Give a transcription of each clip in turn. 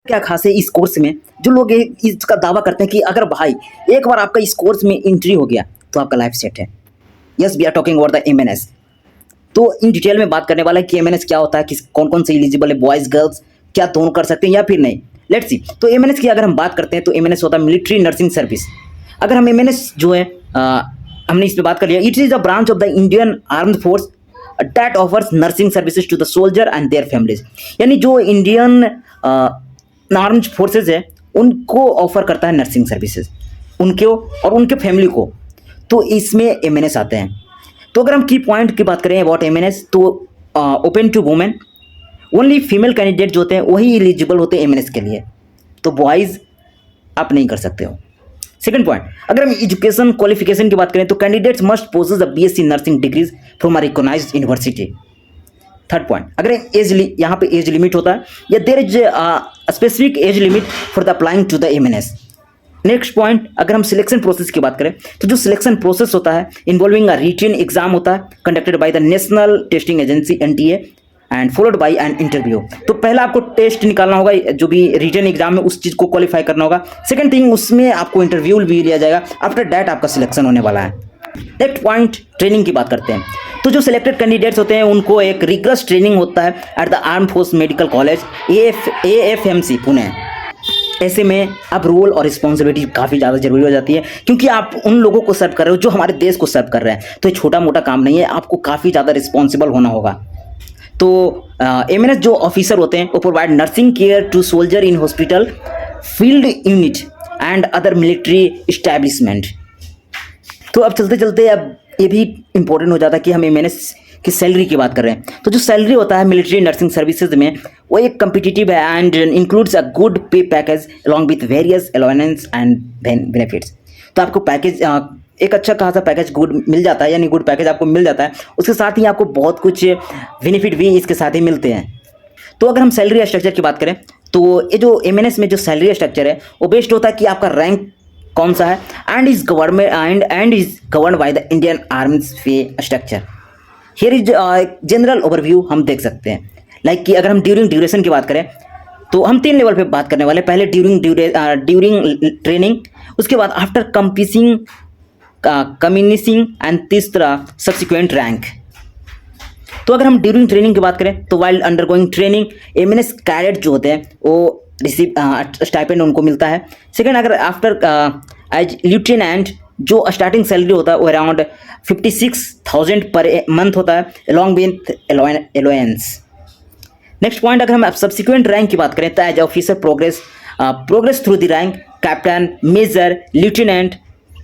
क्या खास है इस कोर्स में, जो लोग इसका दावा करते हैं कि अगर भाई एक बार आपका इस कोर्स में एंट्री हो गया तो आपका लाइफ सेट है। Yes, we are talking about the MNS. तो इन डिटेल में बात करने वाला है कि एमएनएस क्या होता है, किस कौन कौन से एलिजिबल है, बॉयज़ गर्ल्स क्या दोनों कर सकते हैं या फिर नहीं। Let's see. तो एमएनएस की अगर हम बात करते हैं तो एमएनएस होता है मिलिट्री नर्सिंग सर्विस। अगर हम एमएनएस जो है हमने इस पर बात कर लिया, it is a branch of the Indian armed force that offers nursing services to the soldier and their families. यानी जो इंडियन आर्म्ड फोर्सेज है उनको ऑफर करता है नर्सिंग सर्विसेज, उनके और उनके फैमिली को। तो इसमें एमएनएस आते हैं। तो अगर हम की पॉइंट की बात करें अबाउट एमएनएस, तो open to women, only female candidate जो होते हैं वही एलिजिबल होते हैं एमएनएस के लिए, तो बॉयज़ आप नहीं कर सकते हो। सेकंड पॉइंट, अगर हम एजुकेशन क्वालिफिकेशन की बात करें तो candidates must possess a BSc nursing degrees from a recognised university. Third point, अगर एज यहाँ पे एज लिमिट होता है या there is specific age limit for the applying to the MNS. Next point, अगर हम सिलेक्शन प्रोसेस की बात करें तो जो सिलेक्शन प्रोसेस होता है इन्वॉल्विंग अ रिटन एग्जाम होता है conducted by the national testing agency NTA and followed by an interview. तो पहला आपको टेस्ट निकालना होगा, जो भी रिटन एग्जाम है उस चीज़ को क्वालिफाई करना होगा। सेकंड थिंग, उसमें आपको इंटरव्यू भी लिया जाएगा, आफ्टर दैट आपका सिलेक्शन होने वाला है। नेक्स्ट पॉइंट, ट्रेनिंग की बात करते हैं। तो जो सिलेक्टेड कैंडिडेट्स होते हैं उनको एक रिगरस ट्रेनिंग होता है at the arm force medical college AFMC Pune. ऐसे में अब रोल और रिस्पॉन्सिबिलिटी काफ़ी ज़्यादा जरूरी हो जाती है, क्योंकि आप उन लोगों को सर्व कर रहे हो जो हमारे देश को सर्व कर रहे हैं। तो ये छोटा मोटा काम नहीं है, आपको काफ़ी ज़्यादा रिस्पॉन्सिबल होना होगा। तो एमएनएस जो ऑफिसर होते हैं वो provide nursing care to soldier in hospital, field unit and other military establishment. तो अब चलते चलते अब ये भी इंपॉर्टेंट हो जाता है कि हम एमएनएस की सैलरी की बात कर रहे हैं। तो जो सैलरी होता है मिलिट्री नर्सिंग सर्विसेज में वो एक कम्पिटिटिव है एंड इंक्लूड्स अ गुड पे package along with various allowance and benefits. तो आपको पैकेज एक अच्छा खासा पैकेज गुड मिल जाता है, यानी गुड पैकेज आपको मिल जाता है। उसके साथ ही आपको बहुत कुछ बेनिफिट भी इसके साथ ही मिलते हैं। तो अगर हम सैलरी स्ट्रक्चर की बात करें तो ये जो एमएनएस में जो सैलरी स्ट्रक्चर है वो बेस्ड होता है कि आपका रैंक कौन सा है and is govern by the Indian arms pay structure. Here is general overview हम देख सकते हैं। लाइक कि अगर हम ड्यूरिंग ड्यूरेशन की बात करें तो हम 3 लेवल पे बात करने वाले। पहले ड्यूरिंग ट्रेनिंग, उसके बाद आफ्टर कम्युनिसिंग एंड तीसरा सब्सिक्वेंट रैंक। तो अगर हम ड्यूरिंग ट्रेनिंग की बात करें तो while undergoing training MNS cadet जो होते हैं वो रिसीव स्टाइपेंड उनको मिलता है। सेकंड, अगर आफ्टर एज लेफ्टिनेंट जो स्टार्टिंग सैलरी होता है वो अराउंड 56,000 पर मंथ होता है along with allowance. Next point, अगर हम सब्सिक्वेंट रैंक की बात करें तो as officer progress through the rank captain, major, lieutenant,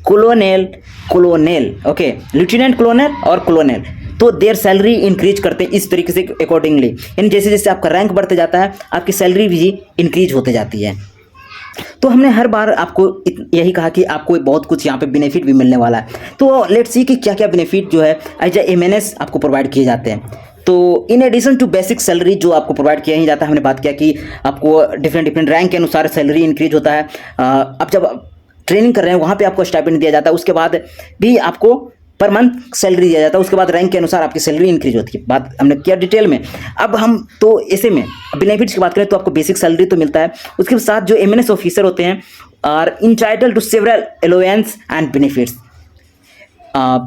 colonel okay, lieutenant, colonel और कोलोनेल, तो देयर सैलरी इंक्रीज करते हैं इस तरीके से अकॉर्डिंगली। यानी जैसे जैसे आपका रैंक बढ़ते जाता है आपकी सैलरी भी इंक्रीज होते जाती है। तो हमने हर बार आपको यही कहा कि आपको बहुत कुछ यहाँ पे बेनिफिट भी मिलने वाला है। तो लेट्स सी कि क्या क्या बेनिफिट जो है एज ए एमएनएस आपको प्रोवाइड किए जाते हैं। तो in addition to basic salary जो आपको प्रोवाइड किया ही जाता है, हमने बात किया कि आपको डिफरेंट रैंक के अनुसार सैलरी इंक्रीज होता है। अब जब ट्रेनिंग कर रहे हैं वहाँ पे आपको स्टाइपेंड दिया जाता है, उसके बाद भी आपको पर मंथ सैलरी दिया जाता है, उसके बाद रैंक के अनुसार आपकी सैलरी इंक्रीज होती है। बात हमने किया डिटेल में। अब हम तो ऐसे में बेनिफिट्स की बात करें तो आपको बेसिक सैलरी तो मिलता है, उसके साथ जो एमएनएस ऑफिसर होते हैं are entitled to several allowance and benefits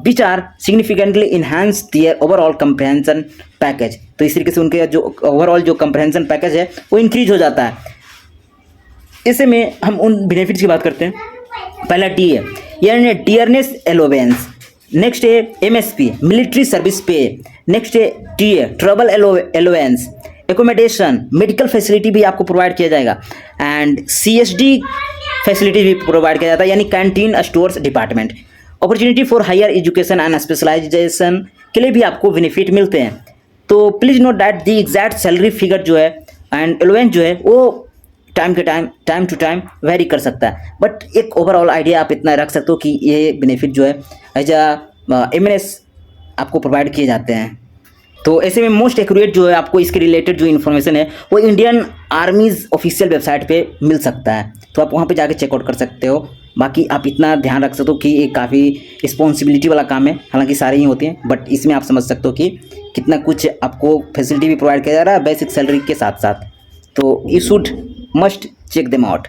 which are significantly enhance their overall comprehension package. तो इस तरीके से उनके जो ओवरऑल जो कंप्रहेंशन पैकेज है वो इंक्रीज हो जाता है। ऐसे में हम उन बेनिफिट्स की बात करते हैं। पहला डी है यानी डियरनेस अलाउंस, नेक्स्ट है MSP military service pay, next है टी है travel allowance, accommodation, medical facility भी आपको प्रोवाइड किया जाएगा एंड सीएसडी फैसिलिटी भी प्रोवाइड किया जाता है, यानी canteen stores department. Opportunity for higher education and specialisation के लिए भी आपको बेनिफिट मिलते हैं। तो please note that the exact salary figure जो है एंड अलाउंस जो है वो टाइम टू टाइम वेरी कर सकता है, बट एक ओवरऑल आइडिया आप इतना रख सकते हो कि ये बेनिफिट जो है एज एमएनएस आपको प्रोवाइड किए जाते हैं। तो ऐसे में मोस्ट एक्यूरेट जो है आपको इसके रिलेटेड जो इन्फॉर्मेशन है वो इंडियन आर्मीज ऑफिशियल वेबसाइट पे मिल सकता है, तो आप वहाँ पे जाके चेकआउट कर सकते हो। बाकी आप इतना ध्यान रख सकते हो कि ये काफ़ी रिस्पॉन्सिबिलिटी वाला काम है, हालांकि सारे ही होते हैं, बट इसमें आप समझ सकते हो कि कितना कुछ आपको फैसिलिटी भी प्रोवाइड किया जा रहा है बेसिक सैलरी के साथ साथ। तो you should must check them out.